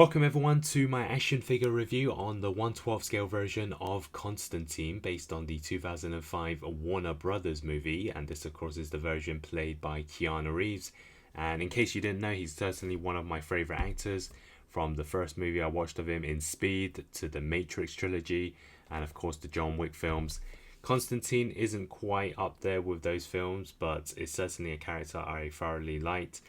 Welcome everyone to my action figure review on the 1/12 scale version of Constantine based on the 2005 Warner Brothers movie, and this of course is the version played by Keanu Reeves. And in case you didn't know, he's certainly one of my favorite actors, from the first movie I watched of him in Speed to the Matrix trilogy and of course the John Wick films. Constantine isn't quite up there with those films, but it's certainly a character I thoroughly liked.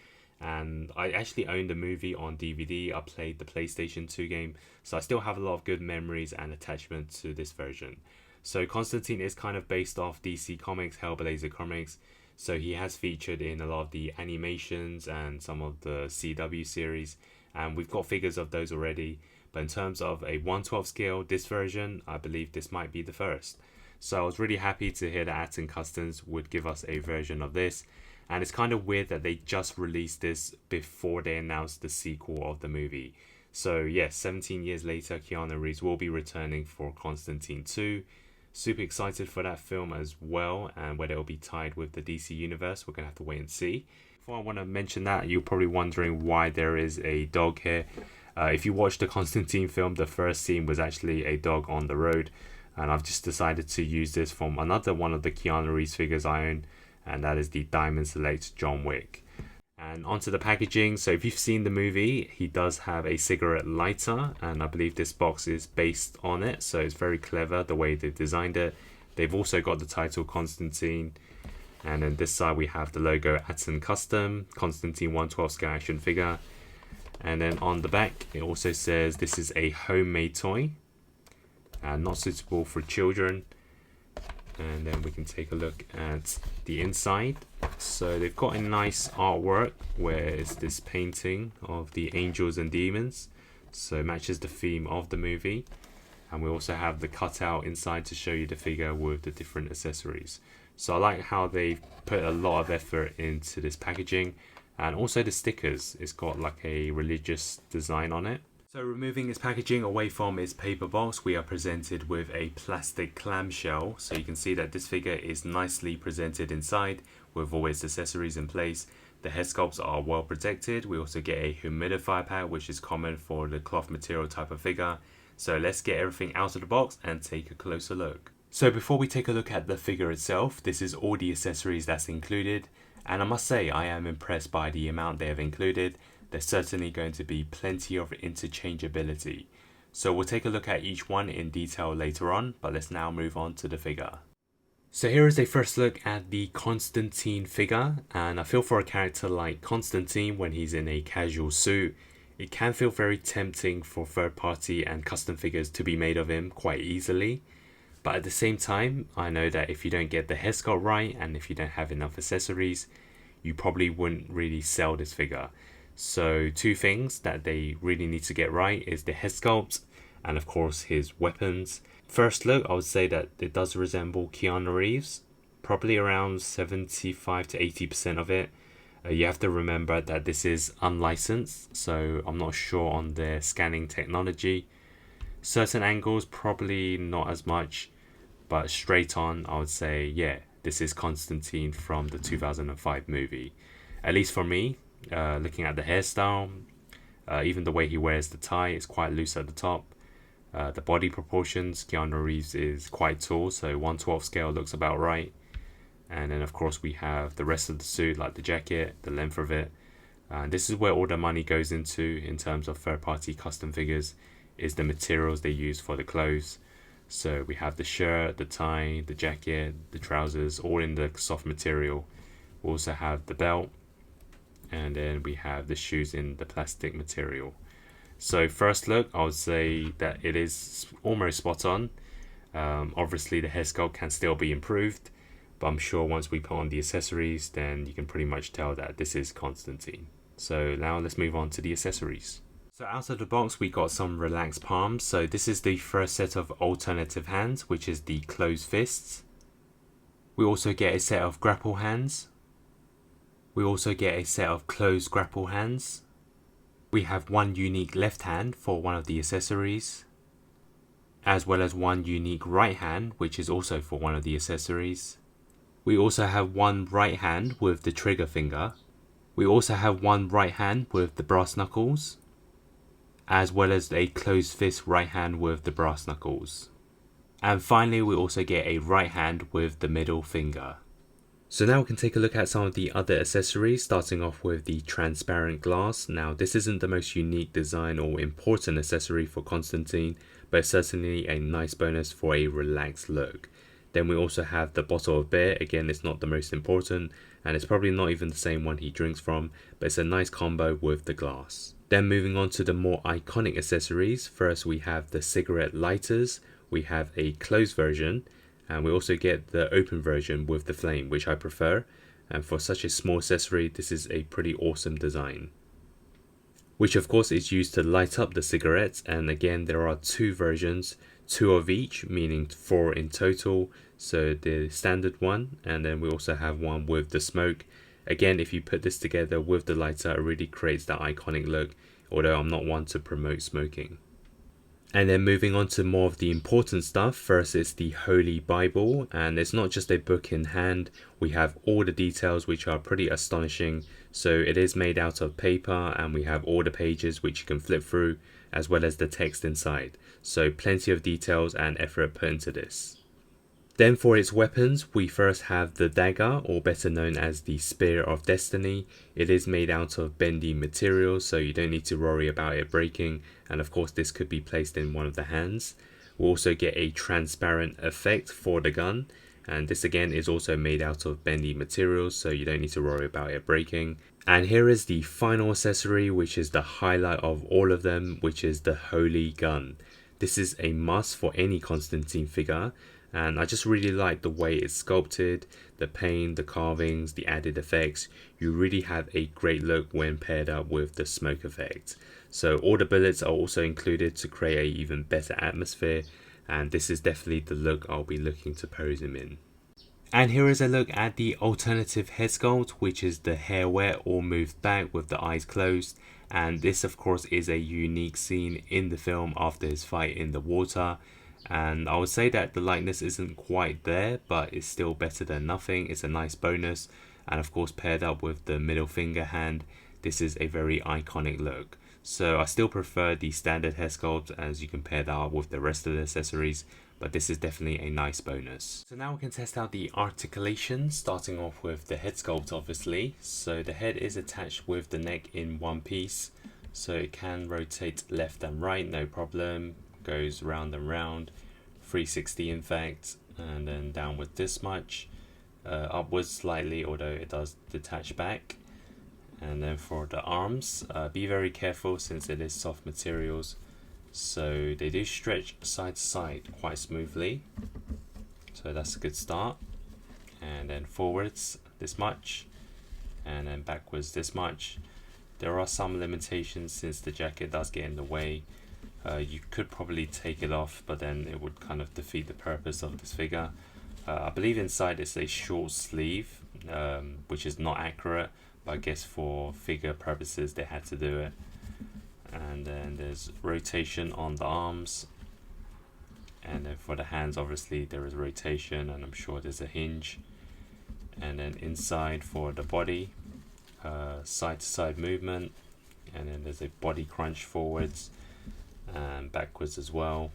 And I actually owned the movie on DVD. I played the PlayStation 2 game, so I still have a lot of good memories and attachment to this version. So Constantine is kind of based off DC Comics, Hellblazer Comics, so he has featured in a lot of the animations and some of the CW series, and we've got figures of those already. But in terms of a 1/12 scale, this version, I believe this might be the first. So I was really happy to hear that Aton Customs would give us a version of this. And it's kind of weird that they just released this before they announced the sequel of the movie. So yes, 17 years later, Keanu Reeves will be returning for Constantine 2. Super excited for that film as well, and whether it'll be tied with the DC universe, we're going to have to wait and see. Before I want to mention that, you're probably wondering why there is a dog here. If you watch the Constantine film, the first scene was actually a dog on the road. And I've just decided to use this from another one of the Keanu Reeves figures I own, and that is the Diamond Select John Wick. And onto the packaging. So if you've seen the movie, he does have a cigarette lighter, and I believe this box is based on it, so it's very clever the way they've designed it. They've also got the title Constantine, and then this side we have the logo Aton Custom, Constantine 1/12 scale action figure. And then on the back it also says this is a homemade toy and not suitable for children. And then we can take a look at the inside. So they've got a nice artwork where it's this painting of the angels and demons, so it matches the theme of the movie. And we also have the cutout inside to show you the figure with the different accessories. So I like how they've put a lot of effort into this packaging, and also the stickers. It's got like a religious design on it. So removing its packaging away from its paper box, we are presented with a plastic clamshell. So you can see that this figure is nicely presented inside with all its accessories in place. The head sculpts are well protected. We also get a humidifier pad, which is common for the cloth material type of figure. So let's get everything out of the box and take a closer look. So before we take a look at the figure itself, this is all the accessories that's included. And I must say, I am impressed by the amount they have included. There's certainly going to be plenty of interchangeability. So we'll take a look at each one in detail later on, but let's now move on to the figure. So here is a first look at the Constantine figure, and I feel for a character like Constantine when he's in a casual suit, it can feel very tempting for third party and custom figures to be made of him quite easily. But at the same time, I know that if you don't get the hair sculpt right and if you don't have enough accessories, you probably wouldn't really sell this figure. So two things that they really need to get right is the head sculpt and of course his weapons. First look, I would say that it does resemble Keanu Reeves, probably around 75 to 80% of it. You have to remember that this is unlicensed, so I'm not sure on their scanning technology. Certain angles probably not as much, but straight on I would say yeah, this is Constantine from the 2005 movie. At least for me. Looking at the hairstyle, even the way he wears the tie is quite loose at the top. The body proportions, Keanu Reeves is quite tall, so 1/12 scale looks about right. And then of course we have the rest of the suit, like the jacket, the length of it. This is where all the money goes into in terms of third party custom figures, is the materials they use for the clothes. So we have the shirt, the tie, the jacket, the trousers, all in the soft material. We also have the belt, and then we have the shoes in the plastic material. So first look, I would say that it is almost spot on. Obviously the hair sculpt can still be improved, but I'm sure once we put on the accessories, then you can pretty much tell that this is Constantine. So now let's move on to the accessories. So out of the box we got some relaxed palms. So this is the first set of alternative hands, which is the closed fists. We also get a set of grapple hands. We also get a set of closed grapple hands. We have one unique left hand for one of the accessories, as well as one unique right hand, which is also for one of the accessories. We also have one right hand with the trigger finger. We also have one right hand with the brass knuckles. as well as a closed fist right hand with the brass knuckles. And finally, we also get a right hand with the middle finger. So now we can take a look at some of the other accessories, starting off with the transparent glass. Now this isn't the most unique design or important accessory for Constantine, but it's certainly a nice bonus for a relaxed look. Then we also have the bottle of beer. Again, it's not the most important, and it's probably not even the same one he drinks from, but it's a nice combo with the glass. Then moving on to the more iconic accessories. First we have the cigarette lighters. We have a closed version, and we also get the open version with the flame, which I prefer. And for such a small accessory, this is a pretty awesome design. Which of course is used to light up the cigarettes, and again there are two versions, 2 of each, meaning 4 in total. So the standard one, and then we also have one with the smoke. Again, if you put this together with the lighter, it really creates that iconic look, although I'm not one to promote smoking. And then moving on to more of the important stuff. First is the Holy Bible, and it's not just a book in hand. We have all the details, which are pretty astonishing. So it is made out of paper, and we have all the pages which you can flip through, as well as the text inside. So plenty of details and effort put into this. Then for its weapons, we first have the dagger, or better known as the Spear of Destiny. It is made out of bendy materials, so you don't need to worry about it breaking, and of course this could be placed in one of the hands. We'll also get a transparent effect for the gun, and this again is also made out of bendy materials, so you don't need to worry about it breaking. And here is the final accessory, which is the highlight of all of them, which is the Holy Gun. This is a must for any Constantine figure, and I just really like the way it's sculpted, the paint, the carvings, the added effects. You really have a great look when paired up with the smoke effect. So all the bullets are also included to create an even better atmosphere, and this is definitely the look I'll be looking to pose him in. And here is a look at the alternative head sculpt, which is the hair wet or moved back with the eyes closed. And this of course is a unique scene in the film after his fight in the water. And I would say that the likeness isn't quite there, but it's still better than nothing. It's a nice bonus, and of course paired up with the middle finger hand, this is a very iconic look. So I still prefer the standard hair sculpt, as you can pair that up with the rest of the accessories, but this is definitely a nice bonus. So now we can test out the articulation, starting off with the head sculpt obviously. So the head is attached with the neck in one piece, so it can rotate left and right, no problem. Goes round and round, 360 in fact, and then downward this much, upwards slightly, although it does detach back. And then for the arms, be very careful since it is soft materials, so they do stretch side to side quite smoothly, so that's a good start. And then forwards this much, and then backwards this much. There are some limitations since the jacket does get in the way. You could probably take it off, but then it would kind of defeat the purpose of this figure. I believe inside it's a short sleeve, which is not accurate, but I guess for figure purposes they had to do it. And then there's rotation on the arms, and then for the hands obviously there is rotation, and I'm sure there's a hinge. And then inside for the body, side to side movement, and then there's a body crunch forwards and backwards as well.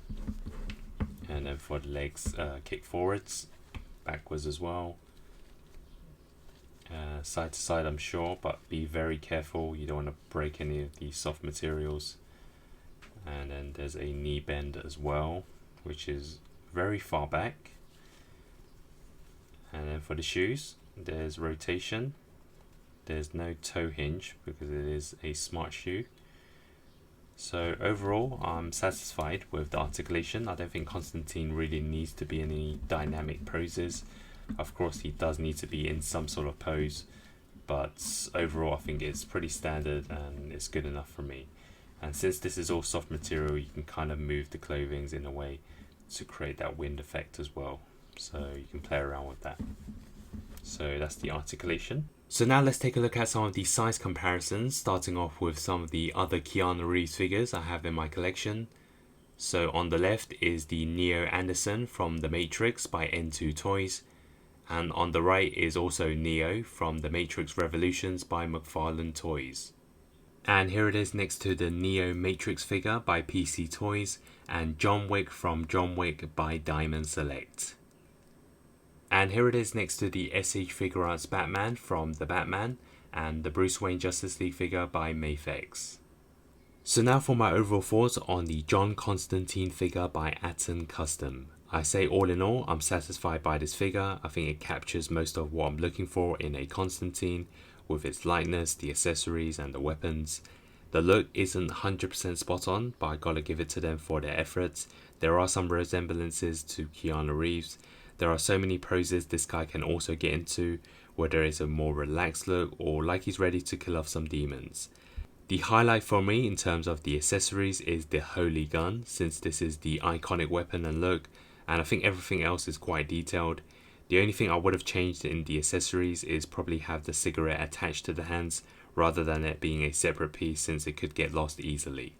And then for the legs, kick forwards, backwards as well, side to side I'm sure, but be very careful, you don't want to break any of the soft materials. And then there's a knee bend as well, which is very far back. And then for the shoes, there's rotation, there's no toe hinge because it is a smart shoe. So overall, I'm satisfied with the articulation. I don't think Constantine really needs to be in any dynamic poses. Of course, he does need to be in some sort of pose, but overall I think it's pretty standard and it's good enough for me. And since this is all soft material, you can kind of move the clothings in a way to create that wind effect as well. So you can play around with that. So that's the articulation. So now let's take a look at some of the size comparisons, starting off with some of the other Keanu Reeves figures I have in my collection. So on the left is the Neo Anderson from The Matrix by N2 Toys, and on the right is also Neo from The Matrix Revolutions by McFarlane Toys. And here it is next to the Neo Matrix figure by PC Toys and John Wick from John Wick by Diamond Select. And here it is next to the SH Figuarts Batman from The Batman and the Bruce Wayne Justice League figure by Mafex. So now for my overall thoughts on the John Constantine figure by Aton Custom. I say all in all, I'm satisfied by this figure. I think it captures most of what I'm looking for in a Constantine, with its lightness, the accessories and the weapons. The look isn't 100% spot on, but I gotta give it to them for their efforts. There are some resemblances to Keanu Reeves. There are so many poses this guy can also get into, whether it's a more relaxed look or like he's ready to kill off some demons. The highlight for me in terms of the accessories is the Holy Gun, since this is the iconic weapon and look, and I think everything else is quite detailed. The only thing I would have changed in the accessories is probably have the cigarette attached to the hands rather than it being a separate piece, since it could get lost easily.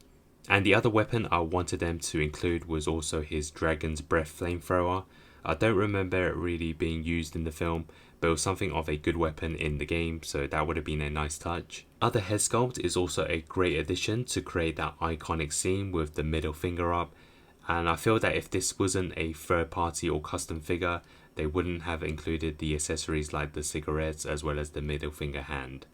And the other weapon I wanted them to include was also his Dragon's Breath flamethrower. I don't remember it really being used in the film, but it was something of a good weapon in the game, so that would have been a nice touch. Other head sculpt is also a great addition to create that iconic scene with the middle finger up, and I feel that if this wasn't a third party or custom figure, they wouldn't have included the accessories like the cigarettes as well as the middle finger hand.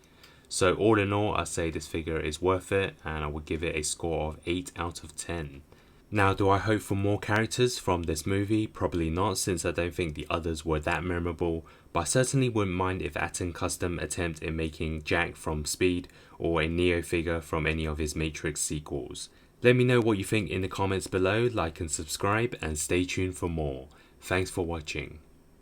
So all in all, I say this figure is worth it, and I would give it a score of 8 out of 10. Now, do I hope for more characters from this movie? Probably not, since I don't think the others were that memorable, but I certainly wouldn't mind if Aton Custom attempt in making Jack from Speed or a Neo figure from any of his Matrix sequels. Let me know what you think in the comments below, like and subscribe, and stay tuned for more. Thanks for watching.